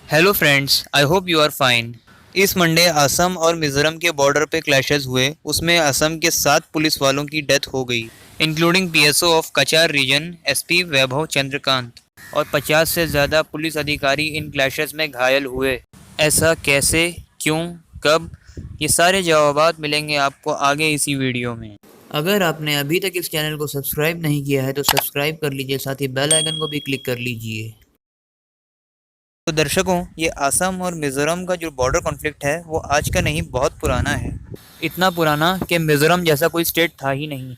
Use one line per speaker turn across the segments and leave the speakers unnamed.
Hello friends, I hope you are fine. इस Monday Assam और मिजोरम के बॉर्डर पे क्लैशेस हुए। उसमें असम के 7 पुलिस वालों की डेथ हो गई, including PSO of Cachar region SP Vaibhav Chandrakant, और 50 से ज़्यादा पुलिस अधिकारी इन क्लैशेस में घायल हुए। ऐसा कैसे, क्यों, कब, ये सारे जवाबात मिलेंगे आपको आगे इसी वीडियो में। अगर आपने अभी तक इस चैनल को सब्सक्राइब नहीं किया है तो सब्सक्राइब कर लीजिए, साथ ही बेल आइकन को भी क्लिक कर लीजिए। तो दर्शकों, ये असम और मिज़ोरम का जो बॉर्डर कॉन्फ्लिक्ट है वो आज का नहीं, बहुत पुराना है। इतना पुराना कि मिज़ोरम जैसा कोई स्टेट था ही नहीं।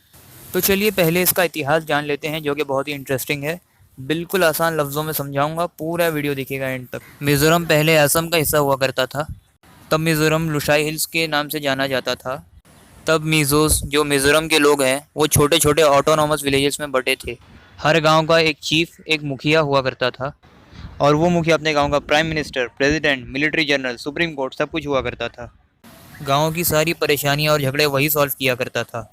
तो चलिए पहले इसका इतिहास जान लेते हैं, जो कि बहुत ही इंटरेस्टिंग है। बिल्कुल आसान लफ्ज़ों में समझाऊंगा, पूरा वीडियो देखिएगा एंड तक। मिज़ोरम पहले असम का हिस्सा हुआ करता था। तब मिज़ोरम लुशाई हिल्स के नाम से जाना जाता था। तब मिज़ोस, जो मिज़ोरम के लोग हैं, वो छोटे छोटे ऑटोनॉमस विलेजेस में बटे थे। हर गांव का एक चीफ, एक मुखिया हुआ करता था, और वो मुखिया अपने गांव का prime minister, president, military general, supreme court सब कुछ हुआ करता था। गांव की सारी परेशानियां और झगड़े वही सॉल्व किया करता था,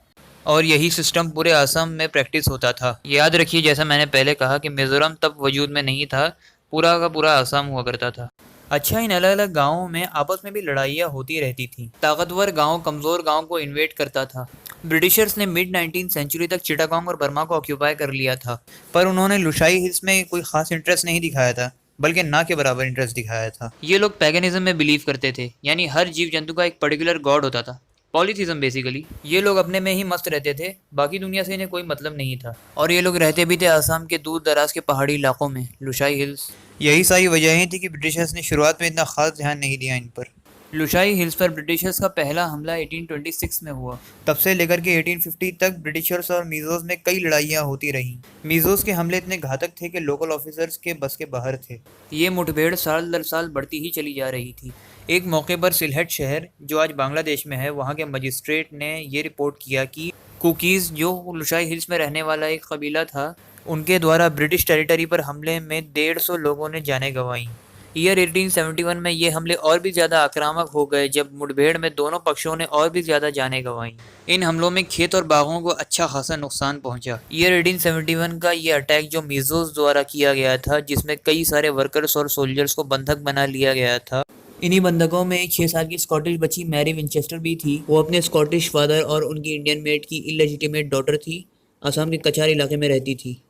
और यही सिस्टम पूरे असम में प्रैक्टिस होता था। याद रखिए, जैसा मैंने पहले कहा कि मिज़ोरम तब वजूद में नहीं था, पूरा का पूरा असम हुआ करता था। अच्छा, इन अलग अलग गाँवों में आपस में भी लड़ाइयाँ होती रहती थी। ताकतवर गांव कमज़ोर गांव को इन्वेड करता था। ब्रिटिशर्स ने मिड 19th सेंचुरी तक चिटागोंग और बर्मा को ऑक्यूपाई कर लिया था, पर उन्होंने लुशाई हिल्स में कोई खास इंटरेस्ट नहीं दिखाया था, बल्कि ना के बराबर इंटरेस्ट दिखाया था। ये लोग पैगनिज्म में बिलीव करते थे, यानी हर जीव जंतु का एक पर्टिकुलर गॉड होता था। पॉलीथिज्म बेसिकली। ये लोग अपने में ही मस्त रहते थे, बाकी दुनिया से इन्हें कोई मतलब नहीं था। और ये लोग रहते भी थे असम के दूर दराज के पहाड़ी इलाकों में, लुशाई हिल्स। यही सारी वजहें थी कि ब्रिटिशर्स ने शुरुआत में इतना खास ध्यान नहीं दिया इन पर। लुशाई हिल्स पर ब्रिटिशर्स का पहला हमला 1826 में हुआ। तब से लेकर के 1850 तक ब्रिटिशर्स और मीज़ोस में कई लड़ाइयाँ होती रहीं। मीज़ोस के हमले इतने घातक थे कि लोकल ऑफिसर्स के बस के बाहर थे। ये मुठभेड़ साल दर साल बढ़ती ही चली जा रही थी। एक मौके पर सिलहट शहर, जो आज बांग्लादेश में है, वहाँ के मजिस्ट्रेट ने ये रिपोर्ट किया कि कुकीज़, जो लुशाई हिल्स में रहने वाला एक कबीला था, उनके द्वारा ब्रिटिश टेरिटरी पर हमले में 150 लोगों ने जानें गंवाईं। ईयर 1871 में ये हमले और भी ज़्यादा आक्रामक हो गए, जब मुठभेड़ में दोनों पक्षों ने और भी ज़्यादा जानें गंवाईं। इन हमलों में खेत और बागों को अच्छा खासा नुकसान पहुंचा। ईयर 1871 का ये अटैक जो मीज़ोस द्वारा किया गया था, जिसमें कई सारे वर्कर्स और सोल्जर्स को बंधक बना लिया गया था। इन्हीं बंधकों में एक 6 साल की स्कॉटिश बच्ची मैरी विंचेस्टर भी थी। वो अपने स्कॉटिश फादर और उनकी इंडियन मेड की इलेजिटिमेट डॉटर थी। असम के कचार इलाके में रहती थी।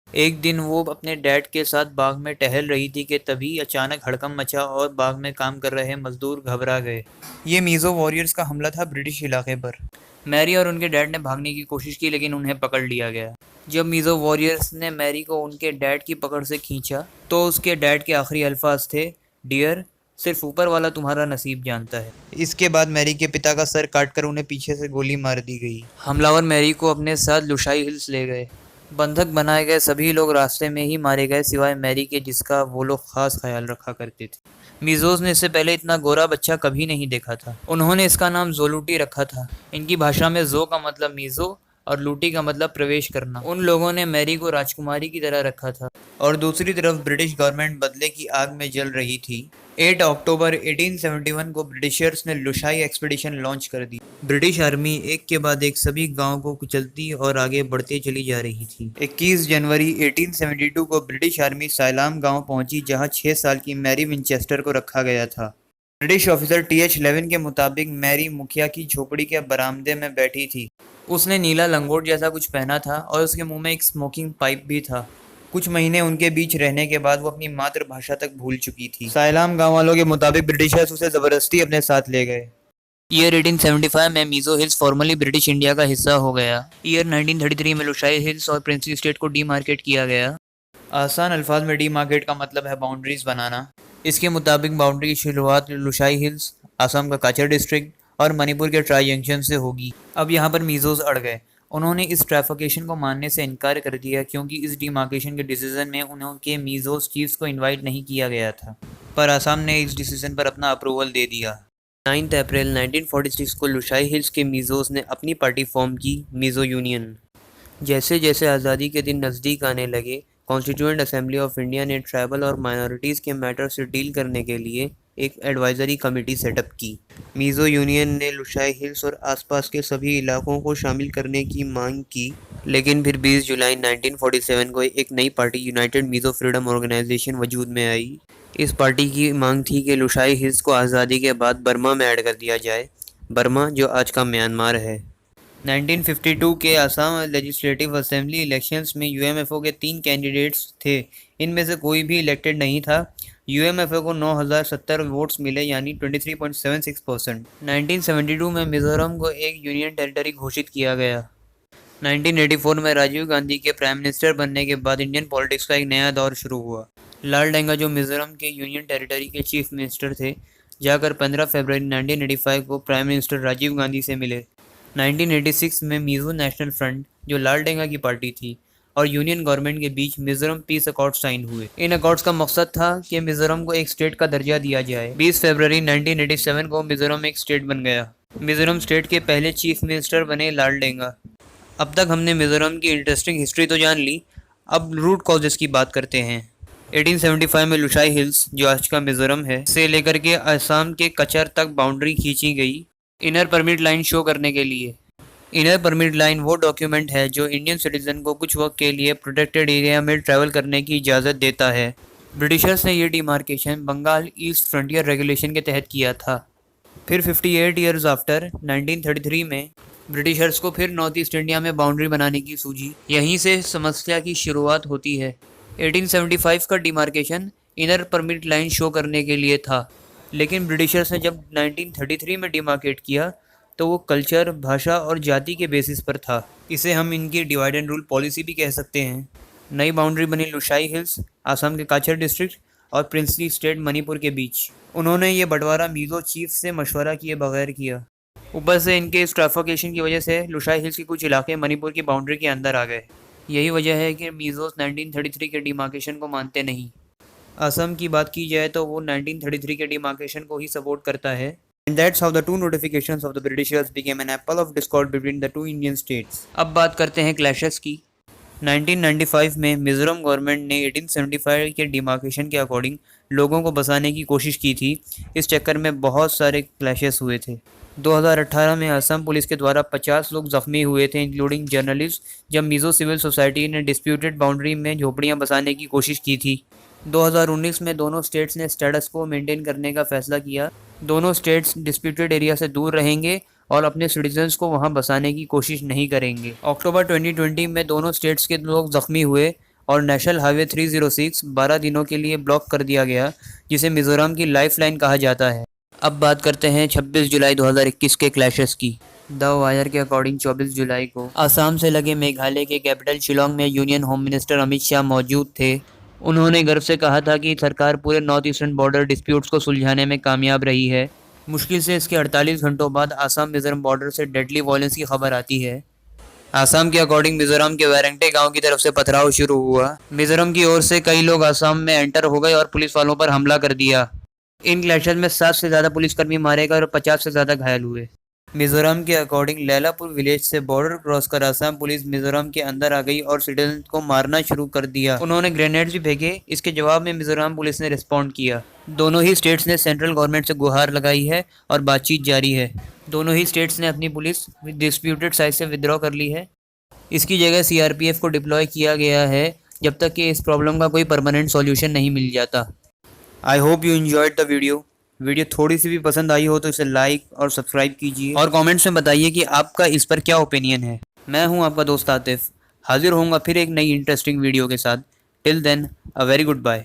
एक दिन वो अपने डैड के साथ बाग में टहल रही थी कि तभी अचानक हड़कंप मचा और बाग में काम कर रहे मजदूर घबरा गए। ये मीज़ो वॉरियर्स का हमला था ब्रिटिश इलाके पर। मैरी और उनके डैड ने भागने की कोशिश की, लेकिन उन्हें पकड़ लिया गया। जब मीज़ो वॉरियर्स ने मैरी को उनके डैड की पकड़ से खींचा, तो उसके डैड के आखिरी अल्फाज थे, डियर, सिर्फ ऊपर वाला तुम्हारा नसीब जानता है। इसके बाद मैरी के पिता का सर काटकर उन्हें पीछे से गोली मार दी गई। हमलावर मैरी को अपने साथ लुशाई हिल्स ले गए। बंधक बनाए गए सभी लोग रास्ते में ही मारे गए, सिवाय मैरी के, जिसका वो लोग खास ख्याल रखा करते थे। मिज़ोस ने इससे पहले इतना गोरा बच्चा कभी नहीं देखा था। उन्होंने इसका नाम जोलूटी रखा था। इनकी भाषा में जो का मतलब मिज़ो और लूटी का मतलब प्रवेश करना। उन लोगों ने मैरी को राजकुमारी की तरह रखा था। और दूसरी तरफ ब्रिटिश गवर्नमेंट बदले की आग में जल रही थी। 8 अक्टूबर 1871 को ब्रिटिशर्स ने लुशाई एक्सपीडिशन लॉन्च कर दी। ब्रिटिश आर्मी एक के बाद एक सभी गांवों को कुचलती और आगे बढ़ते चली जा रही थी। 21 जनवरी 1872 को ब्रिटिश आर्मी साइलाम गांव पहुंची, जहां 6 साल की मैरी विंचेस्टर को रखा गया था। ब्रिटिश ऑफिसर टीएच लेविन के मुताबिक मैरी मुखिया की झोपड़ी के बरामदे में बैठी थी। उसने नीला लंगोट जैसा कुछ पहना था और उसके मुंह में एक स्मोकिंग पाइप भी था। कुछ महीने उनके बीच रहने के बाद वो अपनी मातृभाषा तक भूल चुकी थी। साइलाम गांव वालों के मुताबिक ब्रिटिशर्स उसे जबरदस्ती अपने साथ ले गए। ईयर 1875 में Mizo hills formally British India का हिस्सा हो गया। ईयर 1933 में लुशाई हिल्स और प्रिंसली स्टेट को डीमार्केट किया गया। आसान अल्फाज में डीमार्केट का मतलब है बाउंड्रीज बनाना। इसके मुताबिक बाउंड्री की शुरुआत लुशाई हिल्स, असम का काचर डिस्ट्रिक्ट और मणिपुर के ट्राई जंक्शन से होगी। अब यहाँ पर मीज़ोस अड़ गए। उन्होंने इस ट्रैफिकेशन को मानने से इनकार कर दिया, क्योंकि इस डीमार्केशन के डिसीजन में उनके मीज़ोस चीफ्स को इनवाइट नहीं किया गया था। पर असम ने इस डिसीजन पर अपना अप्रूवल दे दिया। 9 अप्रैल 1946 को लुशाई हिल्स के मीज़ोस ने अपनी पार्टी फॉर्म की, मीज़ो यूनियन। जैसे जैसे आज़ादी के दिन नज़दीक आने लगे, कॉन्स्टिट्यूएंट असेंबली ऑफ इंडिया ने ट्राइबल और माइनॉरिटीज़ के मैटर से डील करने के लिए एक एडवाइजरी कमेटी सेटअप की। मीज़ो यूनियन ने लुशाई हिल्स और आसपास के सभी इलाकों को शामिल करने की मांग की, लेकिन फिर 20 जुलाई 1947 को एक नई party united Mizo freedom organisation वजूद में आई। इस पार्टी की मांग थी कि लुशाई हिल्स को आज़ादी के बाद बर्मा में ऐड कर दिया जाए, बर्मा जो आज का म्यांमार है। 1952 के असम लेजिस्लेटिव असेंबली इलेक्शंस में यूएमएफओ के 3 कैंडिडेट्स थे। इनमें से कोई भी इलेक्टेड नहीं था। यूएमएफओ को 9,070 वोट्स मिले, यानी 23.76%। 1972 में मिजोरम को एक यूनियन टेरिटरी घोषित किया गया। 1984 में राजीव गांधी के प्राइम मिनिस्टर बनने के बाद इंडियन पॉलिटिक्स का एक नया दौर शुरू हुआ। लाल डेंगा, जो मिजोरम के यूनियन टेरिटरी के चीफ मिनिस्टर थे, जाकर 15 फरवरी 1985 को प्राइम मिनिस्टर राजीव गांधी से मिले। 1986 में मिजो नेशनल फ्रंट, जो लाल डेंगा की पार्टी थी, और यूनियन गवर्नमेंट के बीच मिजोरम पीस अकॉर्ड साइन हुए। इन अकॉर्ड्स का मकसद था कि मिजोरम को एक स्टेट का दर्जा दिया जाए। 20 फरवरी 1987 को मिजोरम एक स्टेट बन गया। मिजोरम स्टेट के पहले चीफ मिनिस्टर बने लाल डेंगा। अब तक हमने मिजोरम की इंटरेस्टिंग हिस्ट्री तो जान ली, अब रूट कॉजेज़ की बात करते हैं। 1875 में लुशाई हिल्स, जो आज का मिजोरम है, से लेकर के असम के कचर तक बाउंड्री खींची गई इनर परमिट लाइन शो करने के लिए। इनर परमिट लाइन वो डॉक्यूमेंट है जो इंडियन सिटीजन को कुछ वक्त के लिए प्रोटेक्टेड एरिया में ट्रैवल करने की इजाज़त देता है। ब्रिटिशर्स ने ये demarcation Bengal east frontier regulation के तहत किया था। फिर 58 ईयर्स आफ्टर 1933 में ब्रिटिशर्स को फिर नॉर्थ ईस्ट इंडिया में बाउंड्री बनाने की सूझी। यहीं से समस्या की शुरुआत होती है। 1875 का demarcation inner permit line show करने के लिए था, लेकिन ब्रिटिशर्स ने जब 1933 में डिमार्केट किया तो वो कल्चर, भाषा और जाति के बेसिस पर था। इसे हम इनकी डिवाइड एंड रूल पॉलिसी भी कह सकते हैं। नई बाउंड्री बनी लुशाई हिल्स, आसाम के काचर डिस्ट्रिक्ट और प्रिंसली स्टेट मणिपुर के बीच। उन्होंने ये बंटवारा मिजो चीफ से मशवरा किए बगैर किया। ऊपर से इनके इस ट्राफिकेशन की वजह से लुशाई हिल्स के कुछ इलाके मणिपुर की बाउंड्री के अंदर आ गए। यही वजह है कि मिजोस 1933 के डिमार्केशन को मानते नहीं। असम की बात की जाए तो वो 1933 के डिमार्केशन को ही सपोर्ट करता है। And that's how the two notifications of the Britishers became an apple of discord between the two Indian states. अब बात करते हैं क्लैशेस की। 1995 में मिजोरम गवर्नमेंट ने 1875 के डिमार्केशन के अकॉर्डिंग लोगों को बसाने की कोशिश की थी। इस चक्कर में बहुत सारे क्लैशेस हुए थे। 2018 में असम पुलिस के द्वारा 50 लोग जख्मी हुए थे, इंक्लूडिंग जर्नलिस्ट, जब मिजो सिविल सोसाइटी ने डिस्प्यूटेड बाउंड्री में झोपड़ियां बसाने की कोशिश की थी। 2019 में दोनों स्टेट्स ने स्टेटस को मेंटेन करने का फैसला किया। दोनों स्टेट्स डिस्प्यूटेड एरिया से दूर रहेंगे और अपने सिटीजन्स को वहां बसाने की कोशिश नहीं करेंगे। अक्टूबर 2020 में दोनों स्टेट्स के लोग जख्मी हुए और नेशनल हाईवे 306 12 दिनों के लिए ब्लॉक कर दिया गया, जिसे मिजोरम की लाइफलाइन कहा जाता है। अब बात करते हैं 26 जुलाई 2021 के क्लैशेस की। द वायर के अकॉर्डिंग 24 जुलाई को आसाम से लगे मेघालय के कैपिटल शिलोंग में union home minister Amit Shah मौजूद थे। उन्होंने गर्व से कहा था कि सरकार पूरे नॉर्थ ईस्टर्न बॉर्डर डिस्प्यूट्स को सुलझाने में कामयाब रही है। मुश्किल से इसके 48 घंटों बाद आसाम मिजोरम बॉर्डर से डेडली वॉयलेंस की खबर आती है। आसाम के अकॉर्डिंग मिजोरम के वेरेंटे गांव की तरफ से पथराव शुरू हुआ। मिजोरम की ओर से कई लोग आसाम में एंटर हो गए और पुलिस वालों पर हमला कर दिया। इन क्लैशेस में 7 से ज़्यादा पुलिसकर्मी मारे गए और 50 से ज़्यादा घायल हुए। मिजोरम के अकॉर्डिंग लैलापुर विलेज से बॉर्डर क्रॉस कर आसाम पुलिस मिजोरम के अंदर आ गई और सिटीजन को मारना शुरू कर दिया। उन्होंने ग्रेनेड्स भी फेंके। इसके जवाब में मिजोरम पुलिस ने रिस्पॉन्ड किया। दोनों ही स्टेट्स ने सेंट्रल गवर्नमेंट से गुहार लगाई है और बातचीत जारी है। दोनों ही स्टेट्स ने अपनी पुलिस डिस्प्यूटेड साइट से विड्रॉ कर ली है। इसकी जगह सीआरपीएफ को डिप्लॉय किया गया है जब तक कि इस प्रॉब्लम का कोई परमानेंट सॉल्यूशन नहीं मिल जाता। आई hope you enjoyed the video थोड़ी सी भी पसंद आई हो तो इसे लाइक और सब्सक्राइब कीजिए और कमेंट्स में बताइए कि आपका इस पर क्या ओपिनियन है। मैं हूं आपका दोस्त आतिफ, हाजिर होऊंगा फिर एक नई इंटरेस्टिंग वीडियो के साथ। Till then, a very good bye.